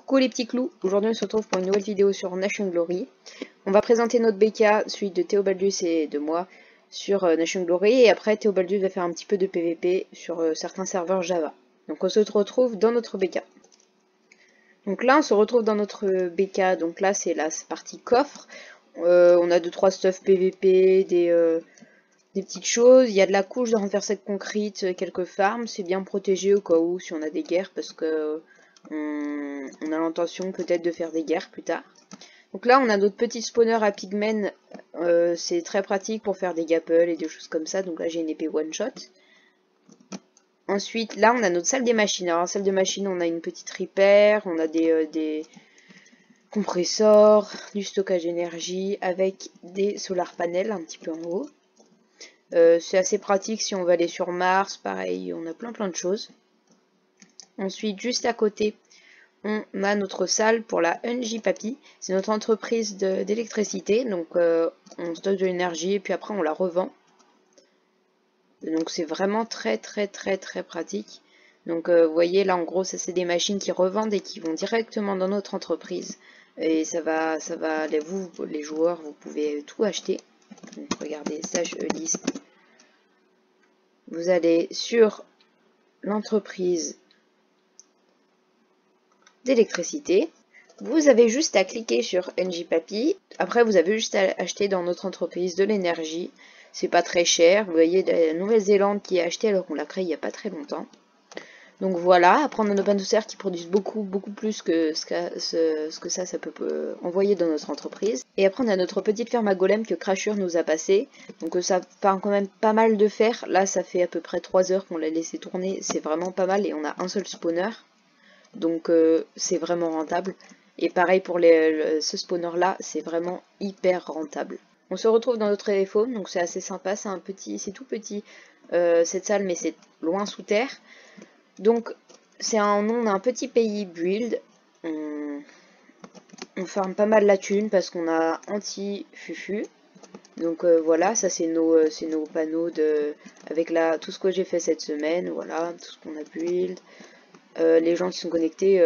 Coucou les petits clous, aujourd'hui on se retrouve pour une nouvelle vidéo sur Nation Glory. On va présenter notre BK, celui de Theobaldus et de moi, sur Nation Glory, et après Theobaldus va faire un petit peu de PVP sur certains serveurs Java. Donc on se retrouve dans notre BK. Donc là on se retrouve dans notre BK, donc là c'est la partie coffre. On a 2-3 stuff PVP, des petites choses, il y a de la couche de renversée de concrete, quelques farms, c'est bien protégé au cas où si on a des guerres parce que on a l'intention peut-être de faire des guerres plus tard. Donc là on a notre petit spawner à pigmen, c'est très pratique pour faire des gapples et des choses comme ça, donc là j'ai une épée one shot. Ensuite là on a notre salle des machines, alors la salle de machines on a une petite repair, on a des compresseurs, du stockage d'énergie avec des solar panels un petit peu en haut. C'est assez pratique si on va aller sur Mars, pareil, on a plein de choses. Ensuite, juste à côté, on a notre salle pour la NJ Papy. C'est notre entreprise d'électricité, donc on stocke de l'énergie et puis après on la revend. Donc c'est vraiment très pratique. Donc vous voyez là en gros ça c'est des machines qui revendent et qui vont directement dans notre entreprise. Et ça va vous les joueurs vous pouvez tout acheter. Donc regardez stage liste. Vous allez sur l'entreprise d'électricité. Vous avez juste à cliquer sur NJ Papy. Après vous avez juste à acheter dans notre entreprise de l'énergie. C'est pas très cher. Vous voyez la Nouvelle-Zélande qui est achetée alors qu'on l'a créé il n'y a pas très longtemps. Donc voilà, après on a nos panneaux solaires qui produisent beaucoup plus que ce que ça peut envoyer dans notre entreprise. Et après on a notre petite ferme à golem que Crasher nous a passé. Donc ça part quand même pas mal de fer. Là ça fait à peu près 3 heures qu'on l'a laissé tourner. C'est vraiment pas mal et on a un seul spawner. Donc c'est vraiment rentable. Et pareil pour ce spawner là, c'est vraiment hyper rentable. On se retrouve dans notre EFO, donc c'est assez sympa, c'est tout petit cette salle, mais c'est loin sous terre. Donc on a un petit pays build. On farme pas mal la thune parce qu'on a anti-fufu. Donc voilà, ça c'est nos panneaux avec tout ce que j'ai fait cette semaine, voilà, tout ce qu'on a build. Les gens qui sont connectés,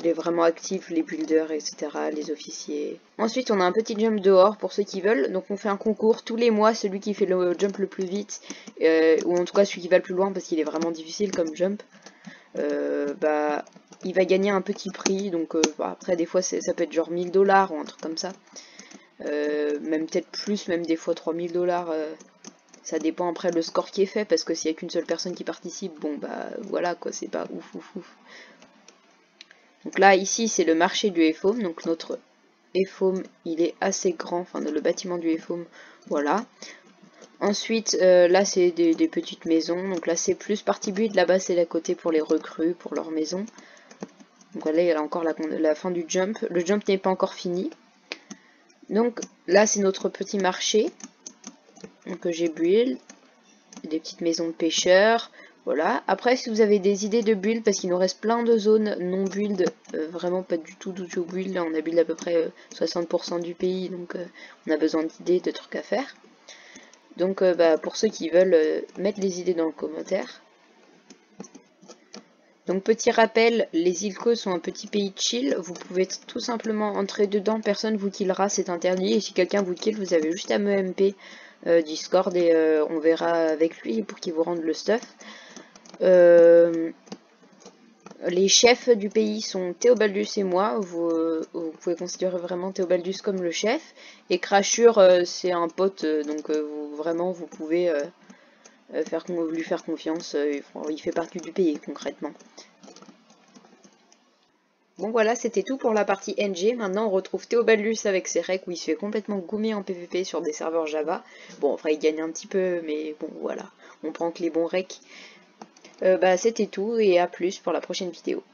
les vraiment actifs, les builders, etc., les officiers. Ensuite, on a un petit jump dehors pour ceux qui veulent. Donc on fait un concours tous les mois, celui qui fait le jump le plus vite, ou en tout cas celui qui va le plus loin parce qu'il est vraiment difficile comme jump, il va gagner un petit prix. Donc après des fois ça peut être genre 1000 $ ou un truc comme ça. Même peut-être plus, même des fois 3000 $. Ça dépend après le score qui est fait, parce que s'il n'y a qu'une seule personne qui participe, bon bah voilà quoi, c'est pas ouf. Donc là, ici, c'est le marché du EFOM, donc notre EFOM, il est assez grand, enfin le bâtiment du EFOM, voilà. Ensuite, là, c'est des petites maisons, donc là, c'est plus partie build, là-bas, c'est à côté pour les recrues, pour leur maison. Donc voilà, il y a encore la fin du jump, le jump n'est pas encore fini. Donc là, c'est notre petit marché. Donc j'ai build, des petites maisons de pêcheurs, voilà. Après si vous avez des idées de build, parce qu'il nous reste plein de zones non build, vraiment pas du tout build, là on a build à peu près 60% du pays, donc on a besoin d'idées, de trucs à faire. Donc pour ceux qui veulent mettre les idées dans le commentaire. Donc petit rappel, les îles Caux sont un petit pays chill, vous pouvez tout simplement entrer dedans, personne vous killera, c'est interdit, et si quelqu'un vous kill, vous avez juste à me MP Discord et on verra avec lui pour qu'il vous rende le stuff. Les chefs du pays sont Theobaldus et moi, vous pouvez considérer vraiment Theobaldus comme le chef, et Crasher c'est un pote, donc vraiment vous pouvez lui faire confiance, il fait partie du pays concrètement. Bon voilà, c'était tout pour la partie NG. Maintenant on retrouve Theobaldus avec ses recs où il se fait complètement gommer en PvP sur des serveurs Java. Bon, enfin il gagne un petit peu, mais bon voilà, on prend que les bons recs. C'était tout et à plus pour la prochaine vidéo.